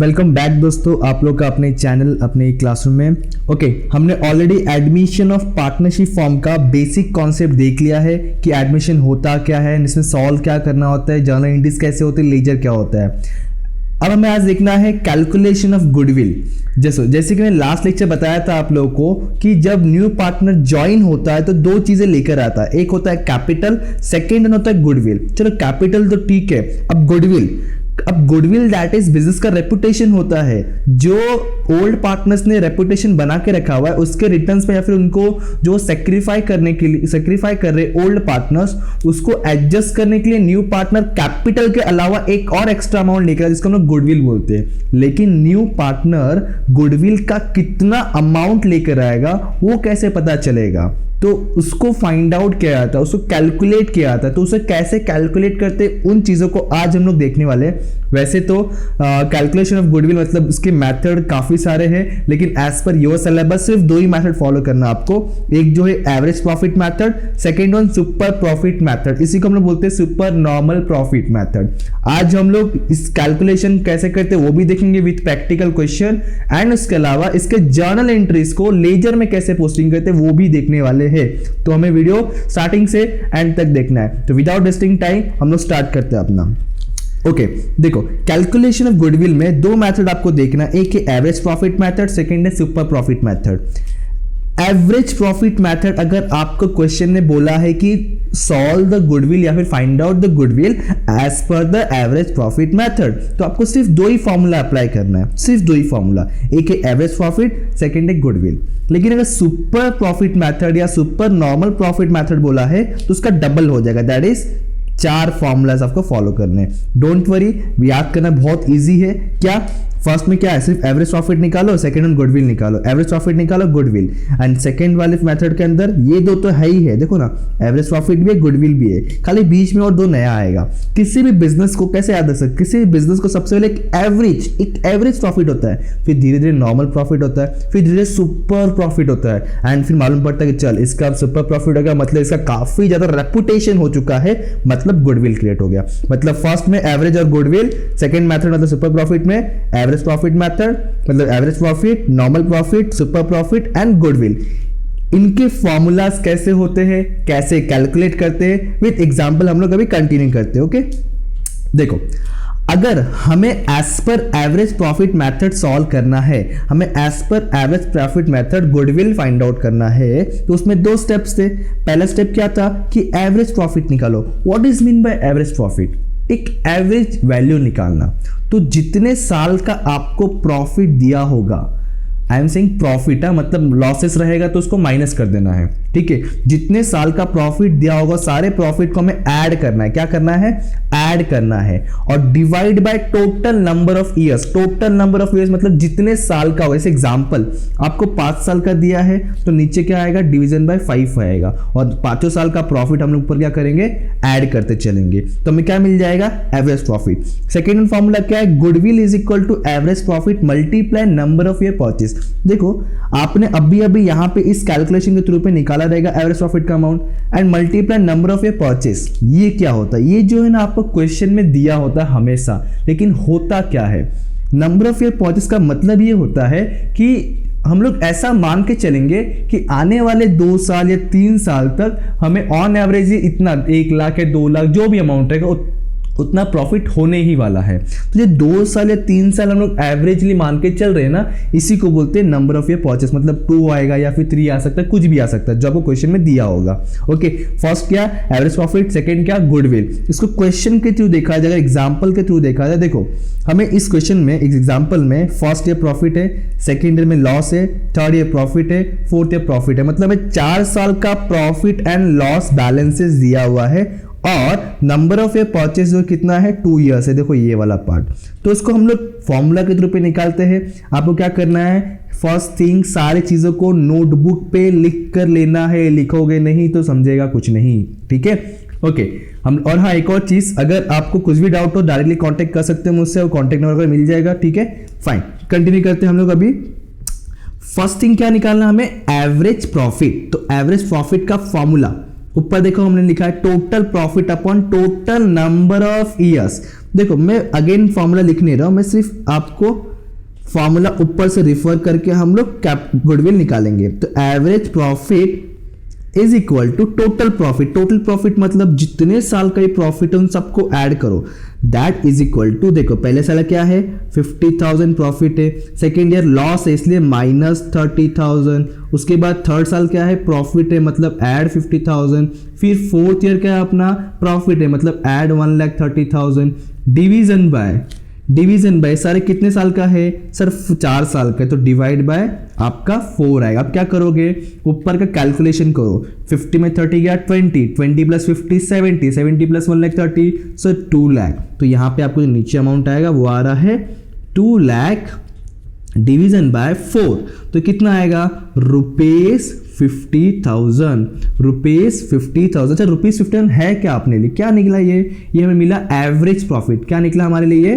Welcome back दोस्तों, आप लोग का अपने चैनल अपने क्लासरूम में। ओके, हमने already admission of partnership form का बेसिक कॉन्सेप्ट देख लिया है कि एडमिशन होता क्या है, इसमें सॉल्व क्या करना होता है, जर्नल एंट्रीज कैसे होते हैं, लेजर क्या होता है। अब हमें आज देखना है कैलकुलेशन ऑफ गुडविल। जैसे कि मैंने लास्ट लेक्चर बताया था आप लोगों को कि जब न्यू पार्टनर ज्वाइन होता है तो दो चीजें लेकर आता है, एक होता है कैपिटल, सेकेंड होता है गुडविल। चलो कैपिटल तो ठीक है, अब गुडविल दैट इज बिजनेस का रेपुटेशन होता है, जो ओल्ड पार्टनर्स ने रेपुटेशन बना के रखा हुआ है उसके रिटर्न्स में, या फिर उनको जो सेक्रीफाई कर रहे ओल्ड पार्टनर्स उसको एडजस्ट करने के लिए न्यू पार्टनर कैपिटल के अलावा एक और एक्स्ट्रा अमाउंट लेकर, जिसको हम लोग गुडविल बोलते हैं। लेकिन न्यू पार्टनर गुडविल का कितना अमाउंट लेकर आएगा वो कैसे पता चलेगा? तो उसको फाइंड आउट किया जाता है, उसको कैलकुलेट किया जाता है। तो उसे कैसे कैलकुलेट करते उन चीजों को आज हम लोग देखने वाले हैं। वैसे तो कैलकुलेशन ऑफ गुडविल मतलब उसके मेथड काफी सारे हैं, लेकिन एज पर योर सिलेबस सिर्फ दो ही मेथड फॉलो करना आपको। एक जो है average profit method, second one super profit method, इसी को हम लोग बोलते हैं सुपर नॉर्मल प्रॉफिट मेथड। आज हम लोग इस कैलकुलेशन कैसे करते हैं वो भी देखेंगे विथ प्रैक्टिकल क्वेश्चन, एंड उसके अलावा इसके जर्नल एंट्रीज को लेजर में कैसे पोस्टिंग करते हैं वो भी देखने वाले है। तो हमें वीडियो स्टार्टिंग से एंड तक देखना है। तो विदाउट वेस्टिंग टाइम हम लोग स्टार्ट करते हैं अपना। ओके, देखो कैलकुलेशन ऑफ गुडविल में दो मेथड आपको देखना है, एक है एवरेज प्रॉफिट मेथड, सेकंड है super profit method. Average profit method अगर आपको क्वेश्चन ने बोला है कि सॉल्व द गुडविल या फिर find out the goodwill as per the average profit method, तो आपको सिर्फ दो ही फॉर्मूला अप्लाई करना है, सिर्फ दो ही फॉर्मूला, एक है एवरेज प्रॉफिट, सेकंड है गुडविल। लेकिन अगर सुपर प्रॉफिट मेथड या सुपर नॉर्मल प्रॉफिट मेथड बोला है तो उसका डबल हो जाएगा, दैट इज 4 फॉर्मूलाज आपको फॉलो करने हैं। डोंट वरी, याद करना बहुत इजी है। क्या फर्स्ट में क्या है, सिर्फ एवरेज प्रॉफिट निकालो, सेकंड में गुडविल निकालो, एवरेज प्रॉफिट निकालो, गुडविल। एंड सेकंड वाले मेथड के अंदर ये दो तो है ही है, देखो ना, एवरेज प्रॉफिट भी है, गुडविल भी है, खाली बीच में और दो नया आएगा। किसी भी बिजनेस को कैसे याद रख सकते, किसी भी बिजनेस को सबसे पहले एक एवरेज प्रॉफिट होता है, फिर धीरे धीरे नॉर्मल प्रॉफिट होता है, फिर धीरे धीरे सुपर प्रॉफिट होता है, एंड फिर मालूम पड़ता है कि चल इसका सुपर प्रॉफिट हो गया, मतलब इसका काफी ज्यादा रेपुटेशन हो चुका है, मतलब गुडविल क्रिएट हो गया। मतलब फर्स्ट में एवरेज और गुडविल, सेकंड मेथड मतलब सुपर प्रॉफिट में एवरेज प्रॉफिट मेथड मतलब average profit, normal profit, super profit and goodwill. इनके फॉर्मूलाज कैसे होते हैं, कैसे कैलकुलेट करते हैं, विद एग्जांपल हम लोग अभी कंटिन्यू करते हैं। ओके, देखो अगर हमें as per average profit method solve करना है, हमें as per average profit method goodwill find out करना है, तो उसमें दो स्टेप्स थे। पहला स्टेप क्या था कि एवरेज प्रॉफिट निकालो। What is mean by average profit? एक एवरेज वैल्यू निकालना। तो जितने साल का आपको प्रॉफिट दिया होगा, आई एम सेइंग प्रॉफिट है, मतलब लॉसेस रहेगा तो उसको माइनस कर देना है, ठीक है। जितने साल का प्रॉफिट दिया होगा सारे प्रॉफिट को हमें ऐड करना है। क्या करना है? ऐड करना है, और divide by total number of years. Total number of years मतलब जितने साल का हो। जैसे एग्जांपल आपको 5 साल का दिया है तो नीचे क्या आएगा, डिवीजन बाय 5 आएगा, और 5 साल का प्रॉफिट हम लोग ऊपर क्या करेंगे, ऐड करते चलेंगे, तो हमें क्या मिल जाएगा, एवरेज प्रॉफिट। सेकेंड फॉर्मूला क्या है, goodwill is equal to average profit multiply number of year purchase. देखो आपने अभी यहां पे इस कैलकुलेशन के थ्रू पे निकाला रहेगा एवरेज प्रॉफिट का amount, and multiply number of year purchase. ये क्या होता है, ये जो है ना आपको क्वेश्चन में दिया होता है हमेशा, लेकिन होता क्या है, नंबर ऑफ ईयर परचेज का मतलब ये होता है कि हम लोग ऐसा मान के चलेंगे कि आने वाले 2 साल या 3 साल तक हमें ऑन एवरेज इतना 1 लाख या 2 लाख जो भी अमाउंट रहेगा उतना प्रॉफिट होने ही वाला है। तो ये 2 साल या 3 साल हम लोग एवरेजली मान के चल रहे हैं ना, इसी को बोलते हैं नंबर ऑफ ईयर परचेस। मतलब 2 आएगा या फिर 3 आ सकता है, कुछ भी आ सकता है जो आपको क्वेश्चन में दिया होगा। ओके, फर्स्ट क्या एवरेज प्रॉफिट, सेकंड क्या गुडविल। इसको क्वेश्चन के थ्रू देखा जाए, एग्जाम्पल के थ्रू देखा जाए, देखो हमें इस क्वेश्चन में एग्जाम्पल में फर्स्ट ईयर प्रॉफिट है, सेकेंड ईयर में लॉस है, थर्ड ईयर प्रॉफिट है, फोर्थ ईयर प्रॉफिट है। मतलब 4 साल का प्रॉफिट एंड लॉस बैलेंसेस दिया हुआ है, और नंबर ऑफ ईयर परचेज जो कितना है, 2 ईयर्स है। देखो ये वाला पार्ट, तो इसको हम लोग फॉर्मूला के थ्रू पे निकालते हैं। आपको क्या करना है, फर्स्ट थिंग सारी चीजों को नोटबुक पे लिख कर लेना है, लिखोगे नहीं तो समझेगा कुछ नहीं, ठीक है। ओके, हम और हाँ एक और चीज, अगर आपको कुछ भी डाउट हो डायरेक्टली कांटेक्ट कर सकते हैं मुझसे, और कांटेक्ट नंबर मिल जाएगा, ठीक है। फाइन, कंटिन्यू करते हैं हम लोग। अभी फर्स्ट थिंग क्या निकालना हमें, एवरेज प्रॉफिट। तो एवरेज प्रॉफिट का फॉर्मूला ऊपर देखो हमने लिखा है total profit upon total number of years. देखो मैं अगेन फॉर्मूला लिख नहीं रहा हूं, मैं सिर्फ आपको फॉर्मूला ऊपर से रिफर करके हम लोग गुडविल निकालेंगे। तो average profit is equal to total profit. Total profit मतलब जितने साल का ये प्रॉफिट है उन सबको ऐड करो, दैट इज इक्वल टू, देखो पहले साल क्या है 50,000 प्रॉफिट है, सेकेंड ईयर लॉस है इसलिए -30,000, उसके बाद थर्ड साल क्या है प्रॉफिट है मतलब ऐड 50,000, फिर फोर्थ ईयर क्या है अपना प्रॉफिट है मतलब ऐड 1,30,000, डिवीजन बाय सारे कितने साल का है सर 4 साल का है, तो डिवाइड बाय आपका 4 आएगा। अब क्या करोगे ऊपर का कैलकुलेशन करो, 50 में 30 गया 20 प्लस 50 70 प्लस 1,30,000 सो 2 लाख। तो यहाँ पे आपको जो नीचे अमाउंट आएगा वो आ रहा है 2 लाख डिवीजन बाय 4, तो कितना आएगा ₹50,000। अच्छा ₹50,000 है क्या आपने लिए, क्या निकला ये हमें मिला एवरेज प्रॉफिट। क्या निकला हमारे लिए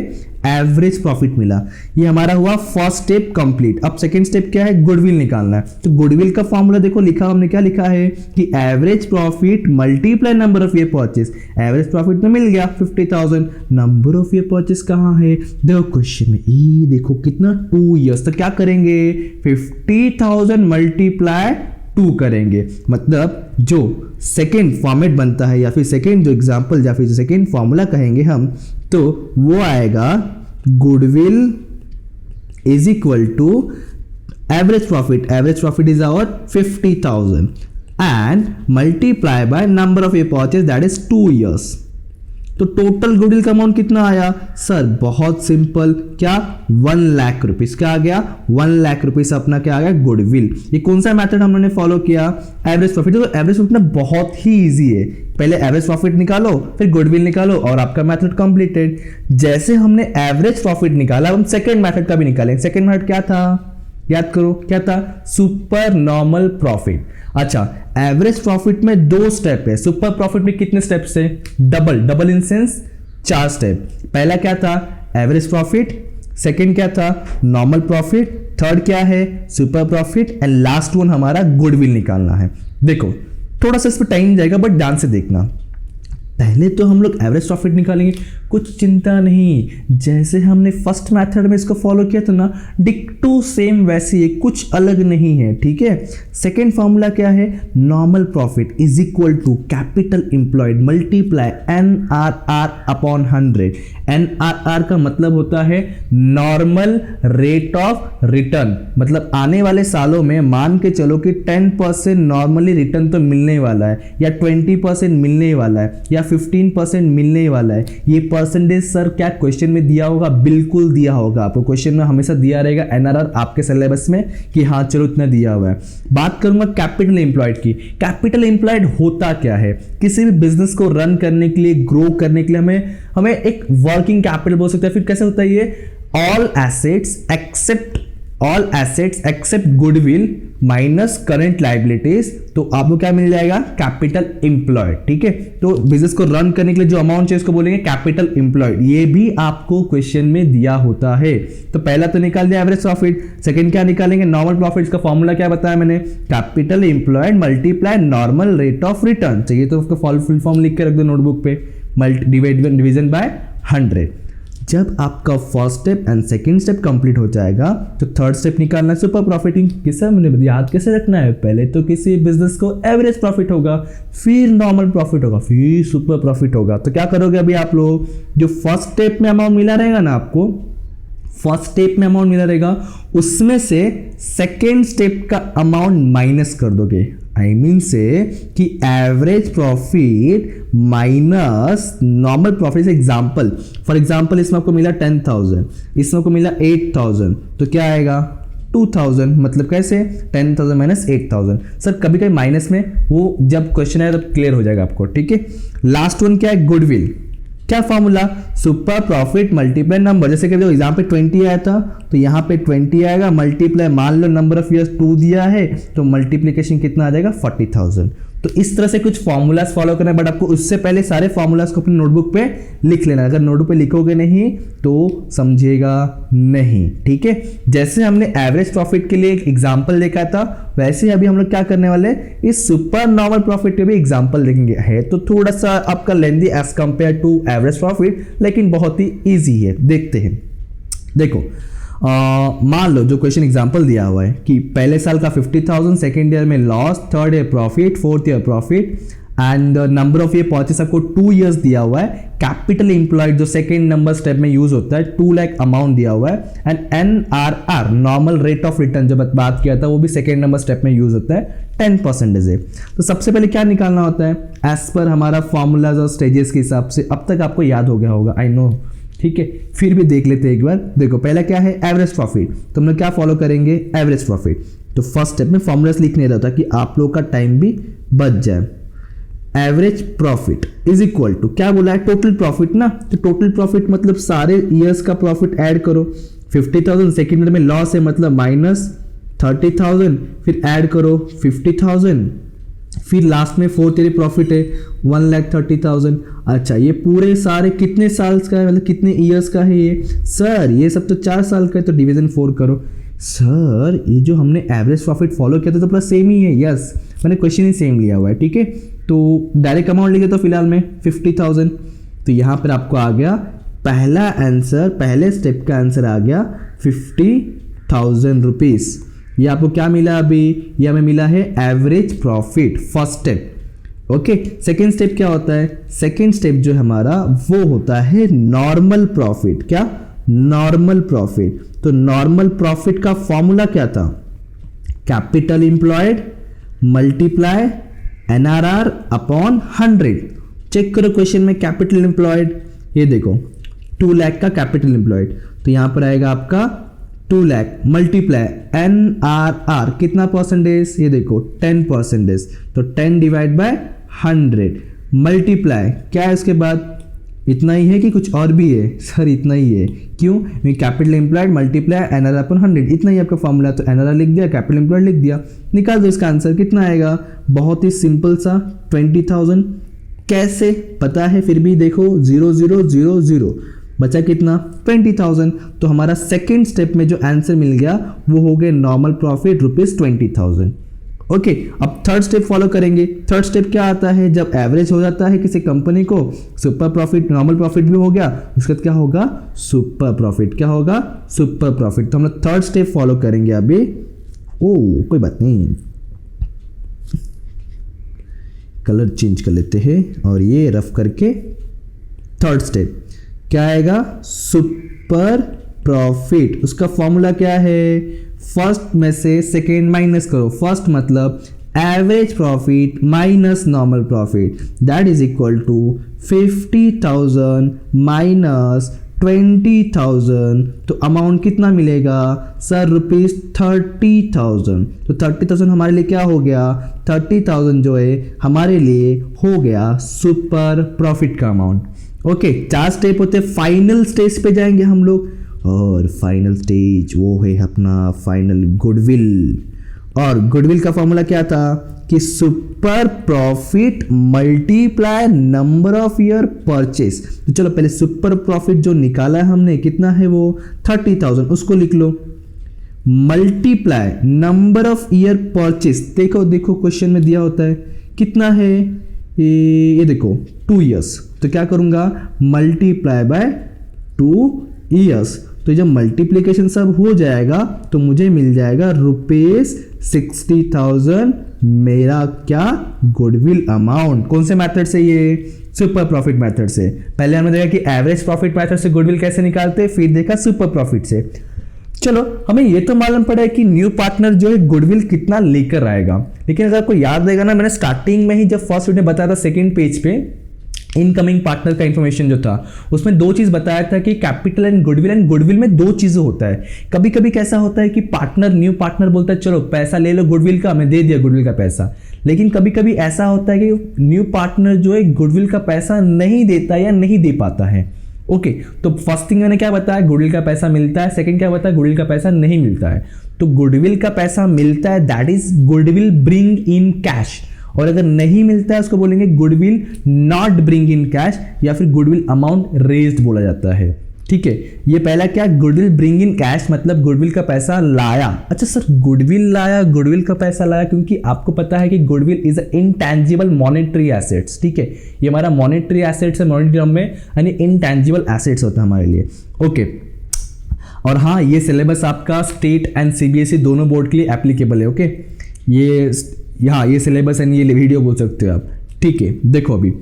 एवरेज प्रॉफिट मिला। ये हमारा हुआ फर्स्ट स्टेप कंप्लीट। अब सेकंड स्टेप क्या है गुडविल निकालना है। तो गुडविल का फॉर्मूला देखो लिखा हमने, क्या लिखा है कि average profit multiply number of year purchase. Average profit तो मिल गया 50,000, नंबर ऑफ ईयर परचेस कहाँ है देखो क्वेश्चन में, ये देखो कितना 2 इयर्स। तो क्या करेंगे 50,000 मल्टीप्लाई 2 करेंगे, मतलब जो सेकेंड फॉर्मेट बनता है या फिर सेकेंड जो एग्जाम्पल या फिर सेकेंड फॉर्मूला कहेंगे हम, तो वो आएगा goodwill is equal to average profit is our 50,000 and multiply by number of year purchase that is 2 years. तो टोटल गुडविल का अमाउंट कितना आया सर, बहुत सिंपल, क्या 1 लाख रुपीस। क्या आ गया 1 लाख रुपीस अपना क्या आ गया गुडविल। ये कौन सा मेथड हमने फॉलो किया एवरेज प्रॉफिट। तो एवरेज प्रॉफिट ना बहुत ही इजी है, पहले एवरेज प्रॉफिट निकालो फिर गुडविल निकालो और आपका मेथड कंप्लीटेड। जैसे हमने एवरेज प्रॉफिट निकाला हम सेकंड मेथड का भी निकालेंगे। सेकंड मेथड क्या था याद करो, क्या था सुपर नॉर्मल प्रॉफिट। अच्छा एवरेज प्रॉफिट में 2 स्टेप है, सुपर प्रॉफिट में कितने स्टेप्स है डबल इन सेंस 4 स्टेप। पहला क्या था एवरेज प्रॉफिट, सेकंड क्या था नॉर्मल प्रॉफिट, थर्ड क्या है super profit and last one हमारा गुडविल निकालना है। देखो थोड़ा सा इस पर टाइम जाएगा बट ध्यान से देखना। पहले तो हम लोग एवरेज प्रॉफिट निकालेंगे, कुछ चिंता नहीं, जैसे हमने फर्स्ट मेथड में इसको फॉलो किया था ना डिक्टो सेम वैसे ही, कुछ अलग नहीं है, ठीक है। सेकेंड फॉर्मूला क्या है normal profit is equal to capital employed multiply NRR upon 100। NRR का मतलब होता है नॉर्मल रेट ऑफ रिटर्न, मतलब आने वाले सालों में मान के चलो कि 10% नॉर्मली रिटर्न तो मिलने वाला है या 20% मिलने वाला है या 15% मिलने वाला है। ये परसेंटेज सर क्या क्वेश्चन में दिया होगा, बिल्कुल दिया होगा आपको, क्वेश्चन में हमेशा दिया रहेगा NRR आपके सिलेबस में कि हाँ चलो इतना दिया हुआ है। बात करूंगा कैपिटल एम्प्लॉयड की। कैपिटल एम्प्लॉयड होता क्या है, किसी भी बिजनेस को रन करने के लिए ग्रो करने के लिए हमें एक वर्किंग कैपिटल बोल सकते हैं। फिर कैसे होता है ये all assets except goodwill minus current liabilities, तो आपको क्या मिल जाएगा कैपिटल एम्प्लॉयड, ठीक है। तो बिजनेस को रन करने के लिए जो अमाउंट चाहिए उसको बोलेंगे कैपिटल एम्प्लॉयड, ये भी आपको क्वेश्चन में दिया होता है। तो पहला तो निकाल दिया एवरेज प्रॉफिट, सेकंड क्या निकालेंगे नॉर्मल प्रॉफिट, का फॉर्मूला क्या बताया मैंने capital employed multiply normal rate of return. चाहिए तो उसका फुल फॉर्म लिख के रख दो नोटबुक पे, डिवीजन बाय 100। जब आपका first step and second step complete हो जाएगा तो थर्ड स्टेप निकालना है सुपर प्रॉफिटिंग। किससे मैंने याद कैसे रखना है, पहले तो किसी बिजनेस को एवरेज प्रॉफिट होगा, फिर नॉर्मल प्रॉफिट होगा, फिर सुपर प्रॉफिट होगा। तो क्या करोगे अभी आप लोग, जो फर्स्ट स्टेप में अमाउंट मिला रहेगा ना आपको, फर्स्ट स्टेप में अमाउंट मिला रहेगा उसमें से सेकेंड स्टेप का अमाउंट माइनस कर दोगे। आई मीन से कि average profit minus normal profit. Example for example इसमें आपको मिला 10,000, इसमें आपको मिला 8,000, तो क्या आएगा 2,000, मतलब कैसे 10,000 माइनस 8,000। सर कभी कभी माइनस में वो जब क्वेश्चन आए तब क्लियर हो जाएगा आपको, ठीक है। लास्ट वन क्या है गुडविल, क्या formula super profit multiply number. जैसे कि एग्जाम पे 20 आया था तो यहाँ पे 20 आएगा, मल्टीप्लाई मान लो नंबर ऑफ ईयर्स 2 दिया है तो मल्टीप्लीकेशन कितना आ जाएगा 40,000। तो इस तरह से कुछ फॉर्मूलाज फॉलो करना है, बट आपको उससे पहले सारे फॉर्मूलाज को अपनी नोटबुक पे लिख लेना। अगर नोटबुक पे लिखोगे नहीं तो समझेगा नहीं, ठीक है। जैसे हमने एवरेज प्रॉफिट के लिए एक एग्जांपल देखा था, वैसे अभी हम लोग क्या करने वाले हैं, इस सुपर नॉर्मल प्रॉफिट के भी एग्जांपल देखेंगे। है तो थोड़ा सा आपका lengthy as compare to average profit, लेकिन बहुत ही ईजी है। देखते हैं, देखो मान लो जो क्वेश्चन एग्जांपल दिया हुआ है कि पहले साल का 50,000, सेकेंड ईयर में loss, third year profit, fourth year profit, and number of year purchase आपको 2 इयर्स दिया हुआ है। कैपिटल एम्प्लॉयड जो सेकेंड नंबर स्टेप में यूज होता है 2 लाख अमाउंट दिया हुआ है। And NRR normal rate of return जो बात किया था वो भी सेकेंड नंबर स्टेप में यूज होता है, 10% है। तो सबसे पहले क्या निकालना होता है, एज पर हमारा फॉर्मूलाज और स्टेजेस के हिसाब से। अब तक आपको याद हो गया होगा, आई नो, ठीक है, फिर भी देख लेते हैं एक बार। देखो पहला क्या है, एवरेज प्रॉफिट। तो हम लोग क्या फॉलो करेंगे, एवरेज प्रॉफिट। तो फर्स्ट स्टेप में फॉर्मूलाज लिखने रहता कि आप लोग का टाइम भी बच जाए। Average profit is equal to क्या बोला है, टोटल प्रॉफिट ना। तो टोटल प्रॉफिट मतलब सारे ईयर्स का प्रॉफिट ऐड करो। 50,000 सेकेंड ईयर में लॉस है मतलब -30,000, फिर ऐड करो 50,000, फिर लास्ट में फोर्थ ईयर प्रॉफिट है 1,30,000। अच्छा ये पूरे सारे कितने साल का है, मतलब कितने ईयर्स का है ये, सर ये सब तो 4 साल का है, तो डिवीजन 4 करो। सर ये जो हमने एवरेज प्रॉफिट फॉलो किया था तो पूरा सेम ही है, यस मैंने क्वेश्चन ही सेम लिया हुआ है, ठीक है। तो डायरेक्ट अमाउंट लिखे तो फिलहाल में 50,000, तो यहाँ पर आपको आ गया पहला आंसर, पहले स्टेप का आंसर आ गया 50,000 रुपीज़। ये आपको क्या मिला अभी, ये हमें मिला है average profit, first step. Okay, second step क्या होता है, सेकेंड स्टेप जो हमारा वो होता है नॉर्मल प्रॉफिट। क्या, नॉर्मल प्रॉफिट। तो नॉर्मल प्रॉफिट का फॉर्मूला क्या था, capital employed multiply NRR upon 100। Check करो क्वेश्चन में कैपिटल एम्प्लॉयड, ये देखो 2 लाख का कैपिटल एम्प्लॉयड, तो यहां पर आएगा आपका 2 लाख मल्टीप्लाई NRR कितना परसेंटेज, ये देखो 10%, तो 10 डिवाइड बाय 100 मल्टीप्लाई क्या है उसके बाद, इतना ही है कि कुछ और भी है, सर इतना ही है। क्यों, capital employed multiply NRR upon 100, इतना ही आपका फॉर्मूला। तो NRR लिख दिया, कैपिटल एम्प्लॉयड लिख दिया, निकाल दो इसका आंसर कितना आएगा, बहुत ही सिंपल सा 20,000। कैसे पता है, फिर भी देखो 0000 बचा कितना 20,000। तो हमारा सेकेंड स्टेप में जो आंसर मिल गया वो हो गए नॉर्मल प्रॉफिट ₹20,000। ओके, अब थर्ड स्टेप फॉलो करेंगे। थर्ड स्टेप क्या आता है, जब एवरेज हो जाता है किसी कंपनी को, सुपर प्रॉफिट, नॉर्मल प्रॉफिट भी हो गया, उसके बाद क्या होगा, सुपर प्रॉफिट। क्या होगा, सुपर प्रॉफिट। तो हम लोग थर्ड स्टेप फॉलो करेंगे अभी। ओ कोई बात नहीं, कलर चेंज कर लेते हैं और ये रफ करके थर्ड स्टेप क्या आएगा, सुपर प्रॉफिट। उसका फॉर्मूला क्या है, फर्स्ट में से सेकेंड माइनस करो। फर्स्ट मतलब average profit minus normal profit, that is equal to 50,000 minus 20,000। तो अमाउंट कितना मिलेगा सर, ₹30,000। तो 30,000 हमारे लिए क्या हो गया, 30,000 जो है हमारे लिए हो गया सुपर प्रॉफिट का अमाउंट। ओके, 4 स्टेप होते हैं, फाइनल स्टेज पे जाएंगे हम लोग, और फाइनल स्टेज वो है अपना फाइनल गुडविल। और गुडविल का फॉर्मूला क्या था कि super profit multiply number of year purchase. तो चलो पहले सुपर प्रॉफिट जो निकाला है हमने कितना है वो 30,000, उसको लिख लो, multiply number of year purchase. देखो देखो क्वेश्चन में दिया होता है कितना है, ये देखो 2 इयर्स। तो क्या करूंगा, मल्टीप्लाई बाय 2 इयर्स। तो जब मल्टीप्लिकेशन सब हो जाएगा तो मुझे मिल जाएगा ₹60,000 मेरा क्या, गुडविल अमाउंट। कौन से मेथड से, ये सुपर प्रॉफिट मेथड से। पहले हमने देखा कि एवरेज प्रॉफिट मेथड से गुडविल कैसे निकालते, फिर देखा सुपर प्रॉफिट से। चलो हमें ये तो मालूम पड़ा है कि न्यू पार्टनर जो है गुडविल कितना लेकर आएगा, लेकिन अगर आपको याद रहेगा ना, मैंने स्टार्टिंग में ही जब फर्स्ट वीडियो बताया था सेकंड पेज पे इनकमिंग पार्टनर का इंफॉर्मेशन जो था उसमें 2 चीज बताया था कि कैपिटल एंड गुडविल में 2 चीजें होता है। कभी कभी कैसा होता है कि पार्टनर, न्यू पार्टनर बोलता है चलो पैसा ले लो गुडविल का, मैं दे दिया गुडविल का पैसा। लेकिन कभी कभी ऐसा होता है कि न्यू पार्टनर जो है गुडविल का पैसा नहीं देता या नहीं दे पाता है। ओके, तो फर्स्ट थिंग मैंने क्या बताया, गुडविल का पैसा मिलता है। सेकंड क्या बताया, गुडविल का पैसा नहीं मिलता है। तो गुडविल का पैसा मिलता है, that is goodwill bring in cash. और अगर नहीं मिलता है उसको बोलेंगे goodwill not bring in cash या फिर गुडविल अमाउंट रेज्ड बोला जाता है। ठीक है, ये पहला क्या, गुडविल ब्रिंग इन कैश मतलब गुडविल का पैसा लाया। अच्छा सर, गुडविल लाया, गुडविल का पैसा लाया, क्योंकि आपको पता है कि goodwill is a intangible monetary assets. ठीक है, ये हमारा मॉनेटरी एसेट्स है, मॉनेटरी टर्म में यानी इनटैंजिबल एसेट्स होता है हमारे लिए। ओके, और हाँ, ये सिलेबस आपका स्टेट एंड सीबीएसई दोनों बोर्ड के लिए एप्लीकेबल है। ओके, ये सिलेबस एंड ये वीडियो बोल सकते हो आप। ठीक है, देखो अभी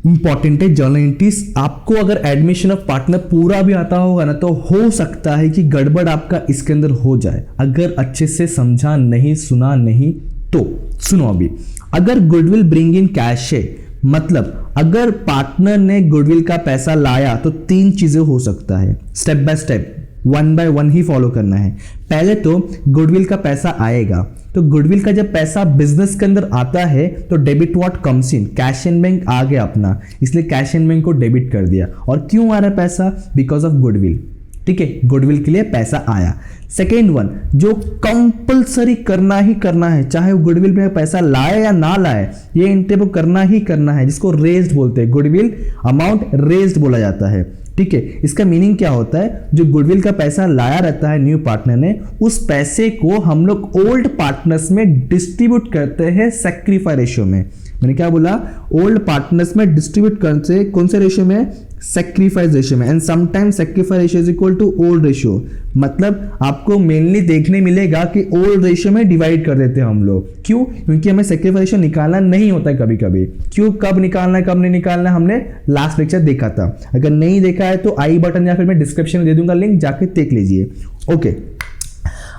इंपॉर्टेंट है जर्नल एंट्रीज। आपको अगर एडमिशन ऑफ पार्टनर पूरा भी आता होगा ना, तो हो सकता है कि गड़बड़ आपका इसके अंदर हो जाए अगर अच्छे से समझा नहीं, सुना नहीं तो। सुनो अभी, अगर गुडविल ब्रिंग इन कैश है मतलब अगर पार्टनर ने गुडविल का पैसा लाया तो 3 चीजें हो सकता है, स्टेप बाय स्टेप 1 बाय 1 ही फॉलो करना है। पहले तो गुडविल का पैसा आएगा, तो गुडविल का जब पैसा बिजनेस के अंदर आता है तो debit what comes in, cash and bank आ गया अपना, इसलिए कैश एंड बैंक को डेबिट कर दिया। और क्यों आ रहा है पैसा, बिकॉज ऑफ गुडविल। ठीक है, गुडविल के लिए पैसा आया। सेकेंड वन, जो कंपलसरी करना ही करना है, चाहे वो गुडविल में पैसा लाए या ना लाए, ये एंट्री को करना ही करना है, जिसको रेज्ड बोलते हैं, गुडविल अमाउंट रेज्ड बोला जाता है। ठीक है, इसका मीनिंग क्या होता है, जो गुडविल का पैसा लाया रहता है न्यू पार्टनर ने, उस पैसे को हम लोग ओल्ड पार्टनर्स में डिस्ट्रीब्यूट करते हैं सैक्रिफाई रेशियो में। मैंने क्या बोला, ओल्ड पार्टनर्स में डिस्ट्रीब्यूट करते कौन से रेशियो में, सैक्रिफाइस रेशियो में। And sometime sacrifice ratio is equal to old ratio, मतलब आपको मेनली देखने मिलेगा कि ओल्ड रेशियो में डिवाइड कर देते हैं हम लोग। क्यों, क्योंकि हमें सैक्रिफाइस रेशियो निकालना नहीं होता है कभी कभी। क्यों, कब निकालना है कब नहीं निकालना है, हमने लास्ट लेक्चर देखा था। अगर नहीं देखा है तो आई बटन या फिर मैं डिस्क्रिप्शन में दे दूंगा लिंक, जाके देख लीजिए। ओके,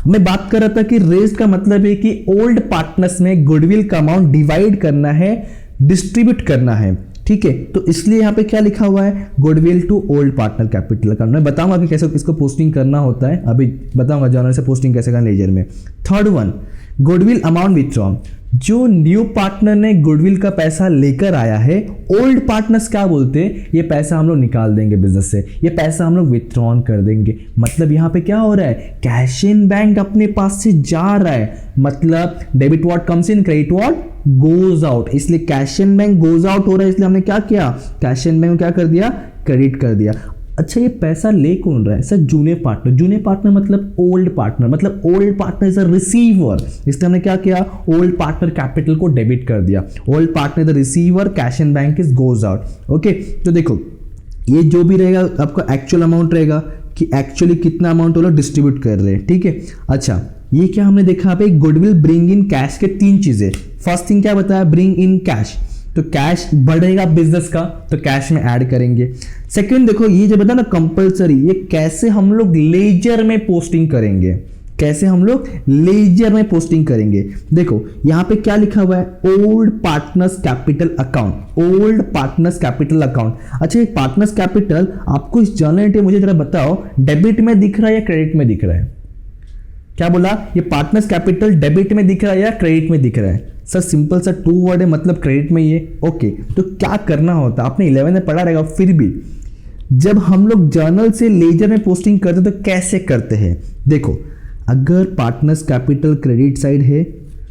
मैं बात कर रहा था कि रेज का मतलब है कि ओल्ड पार्टनर्स में गुडविल का अमाउंट डिवाइड करना है, डिस्ट्रीब्यूट करना है। ठीक है, तो इसलिए यहां पे क्या लिखा हुआ है, goodwill to old partner capital account. मैं बताऊंगा कि कैसे इसको पोस्टिंग करना होता है, अभी बताऊंगा जर्नल से पोस्टिंग कैसे करना लेजर में। Third one, goodwill amount withdrawn, जो न्यू पार्टनर ने गुडविल का पैसा लेकर आया है, ओल्ड पार्टनर्स क्या बोलते हैं, ये पैसा हम लोग निकाल देंगे बिजनेस से, ये पैसा हम लोग विथड्रॉन कर देंगे। मतलब यहाँ पे क्या हो रहा है, कैश इन बैंक अपने पास से जा रहा है, मतलब debit what comes in, credit what goes out, इसलिए cash in bank goes out हो रहा है, इसलिए हमने क्या किया, कैश इन बैंक को क्या कर दिया, क्रेडिट कर दिया। अच्छा, ये पैसा ले कौन रहा है sir, junior partner. Junior partner मतलब ओल्ड पार्टनर, मतलब old partner is a receiver, इसलिए हमने क्या किया, ओल्ड पार्टनर कैपिटल को डेबिट कर दिया। Old partner the receiver, cash in bank is goes out. Okay, तो देखो ये जो भी रहेगा आपका एक्चुअल अमाउंट रहेगा कि एक्चुअली कितना अमाउंट वो लोग डिस्ट्रीब्यूट कर रहे हैं। ठीक है, अच्छा ये क्या हमने देखा पे, गुडविल ब्रिंग इन कैश के 3 चीजें। फर्स्ट थिंग क्या बताया, ब्रिंग इन कैश, तो कैश बढ़ेगा बिजनेस का तो कैश में ऐड करेंगे। सेकंड देखो, ये जो बता ना कंपलसरी, ये कैसे हम लोग लेजर में पोस्टिंग करेंगे, कैसे हम लोग लेजर में पोस्टिंग करेंगे। देखो यहां पे क्या लिखा हुआ है, old partners capital account, old partners capital account. अच्छा, ये पार्टनर्स कैपिटल आपको इस जर्नल एंट्री मुझे जरा बताओ, डेबिट में दिख रहा है या क्रेडिट में दिख रहा है, क्या बोला, ये पार्टनर्स कैपिटल डेबिट में दिख रहा है या क्रेडिट में दिख रहा है। सर सिंपल सा 2 वर्ड है, मतलब क्रेडिट में ही है। ओके, तो क्या करना होता है, आपने 11 में पढ़ा रहेगा, फिर भी जब हम लोग जर्नल से लेजर में पोस्टिंग करते हैं तो कैसे करते हैं। देखो, अगर पार्टनर्स कैपिटल क्रेडिट साइड है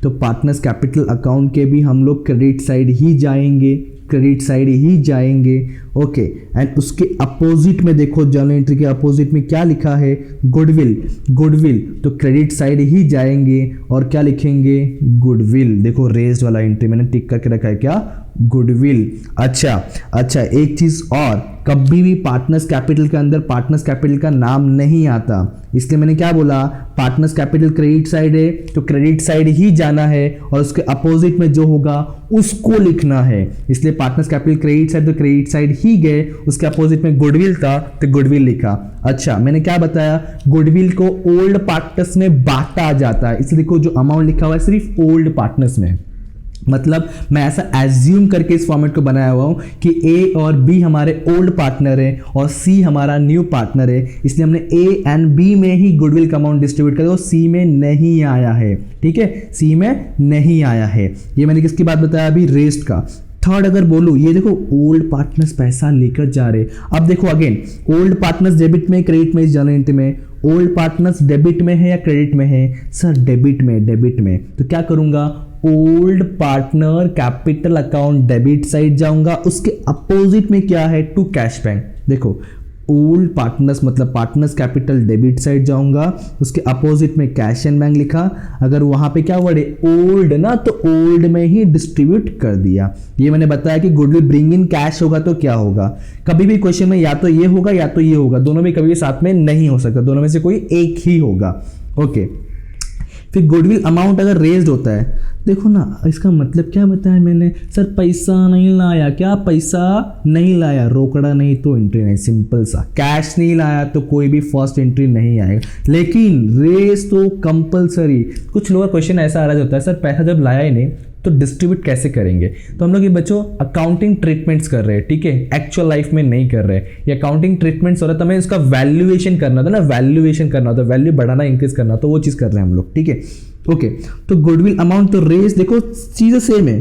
तो पार्टनर्स कैपिटल अकाउंट के भी हम लोग क्रेडिट साइड ही जाएंगे, क्रेडिट साइड ही जाएंगे। ओके, एंड उसके अपोजिट में देखो, जर्नल एंट्री के अपोजिट में क्या लिखा है, गुडविल, गुडविल तो क्रेडिट साइड ही जाएंगे और क्या लिखेंगे, गुडविल। देखो रेज्ड वाला एंट्री मैंने टिक करके रखा है, क्या, गुडविल। अच्छा, एक चीज और, कभी भी पार्टनर्स कैपिटल के अंदर पार्टनर्स कैपिटल का नाम नहीं आता, इसलिए मैंने क्या बोला, पार्टनर्स कैपिटल क्रेडिट साइड है तो क्रेडिट साइड ही जाना है और उसके अपोजिट में जो होगा उसको लिखना है। इसलिए पार्टनर्स कैपिटल क्रेडिट साइड तो क्रेडिट साइड ही गए, उसके अपोजिट में गुडविल था तो गुडविल लिखा। अच्छा, मैंने क्या बताया, गुडविल को ओल्ड पार्टनर्स में बांटा जाता है, इसलिए देखो जो अमाउंट लिखा हुआ है सिर्फ ओल्ड पार्टनर्स में, मतलब मैं ऐसा एज्यूम करके इस फॉर्मेट को बनाया हुआ हूं कि ए और बी हमारे ओल्ड पार्टनर है और सी हमारा न्यू पार्टनर है, इसलिए हमने ए एंड बी में ही गुडविल का अमाउंट डिस्ट्रीब्यूट कर दिया, सी में नहीं आया है। ठीक है, सी में नहीं आया है। ये मैंने किसकी बात बताया अभी, रेस्ट का। थर्ड अगर बोलूं, ये देखो ओल्ड पार्टनर्स पैसा लेकर जा रहे। अब देखो अगेन, ओल्ड पार्टनर्स डेबिट में, क्रेडिट में, इस जर्नल एंट्री में ओल्ड पार्टनर्स डेबिट में है या क्रेडिट में है, सर डेबिट में, डेबिट में। तो क्या करूंगा, old partner capital account debit side जाऊंगा, उसके अपोजिट में क्या है, टू कैश बैंक। देखो ओल्ड पार्टनर्स मतलब पार्टनर्स कैपिटल डेबिट साइड जाऊंगा, उसके अपोजिट में कैश एंड बैंक लिखा। अगर वहां पे क्या वर्ड है, ओल्ड ना, तो ओल्ड में ही डिस्ट्रीब्यूट कर दिया। ये मैंने बताया कि गुडविल ब्रिंग इन कैश होगा तो क्या होगा, कभी भी क्वेश्चन में या तो ये होगा या तो ये होगा, दोनों में कभी भी साथ में नहीं हो सकता, दोनों में से कोई एक ही होगा। ओके, फिर गुडविल अमाउंट अगर रेज्ड होता है, देखो ना इसका मतलब क्या बताया मैंने, सर पैसा नहीं लाया, क्या पैसा नहीं लाया, रोकड़ा नहीं तो एंट्री नहीं, सिंपल सा। कैश नहीं लाया तो कोई भी फर्स्ट एंट्री नहीं आएगा, लेकिन रेज तो कंपलसरी। कुछ लोगों का क्वेश्चन ऐसा आ रहा होता है, सर पैसा जब लाया ही नहीं तो डिस्ट्रीब्यूट कैसे करेंगे। तो हम लोग ये बच्चों अकाउंटिंग ट्रीटमेंट्स कर रहे हैं, ठीक है, एक्चुअल लाइफ में नहीं कर रहे। ये अकाउंटिंग ट्रीटमेंट्स हो रहा है तो हमें इसका वैल्यूएशन करना था ना, वैल्यूएशन करना होता है, वैल्यू बढ़ाना इंक्रीज करना, तो वो चीज़ कर रहे हैं हम लोग, ठीक है। ओके, तो गुडविल अमाउंट तो रेज, देखो चीज़ें सेम है,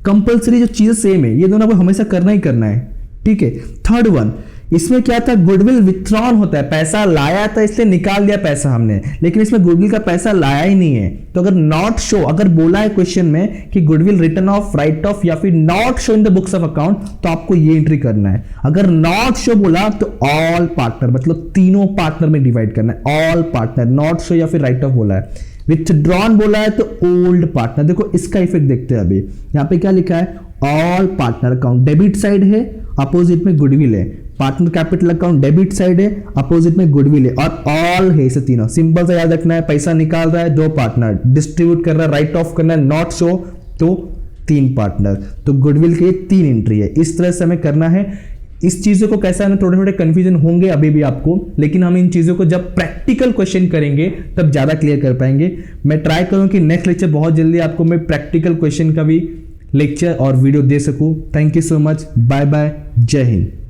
कंपलसरी जो चीज़ें सेम है, ये दोनों को हमेशा करना ही करना है, ठीक है। थर्ड वन, इसमें क्या था, गुडविल विथड्रॉन होता है, पैसा लाया था इसलिए निकाल दिया पैसा हमने, लेकिन इसमें गुडविल का पैसा लाया ही नहीं है। तो अगर नॉट शो, अगर बोला है क्वेश्चन में कि goodwill return of, right of या फिर not show in the books of account, तो आपको ये एंट्री करना है। अगर नॉट शो बोला तो ऑल पार्टनर मतलब तीनों पार्टनर में डिवाइड करना है, ऑल पार्टनर, नॉट शो या फिर राइट ऑफ बोला है। विथड्रॉन बोला है तो ओल्ड पार्टनर। देखो इसका इफेक्ट देखते हैं अभी, यहाँ पे क्या लिखा है, all partner account debit side है, अपोजिट में गुडविल है, partner capital account debit side है, अपोजिट में गुडविल है, और ऑल है, इसे तीनों सिंपल सा याद रखना है। पैसा निकाल रहा है दो पार्टनर, डिस्ट्रीब्यूट कर रहा है, राइट ऑफ करना है, नॉट शो तो तीन पार्टनर, तो गुडविल के तीन एंट्री है। इस तरह से हमें करना है। इस चीज़ों को कैसा है ना, थोड़े थोड़े कंफ्यूजन होंगे अभी भी आपको, लेकिन हम इन चीज़ों को जब प्रैक्टिकल क्वेश्चन करेंगे तब ज़्यादा क्लियर कर पाएंगे। मैं ट्राई करूँ कि नेक्स्ट लेक्चर बहुत जल्दी आपको मैं प्रैक्टिकल क्वेश्चन का भी लेक्चर और वीडियो दे सकूँ। Thank you so much, bye bye, जय हिंद।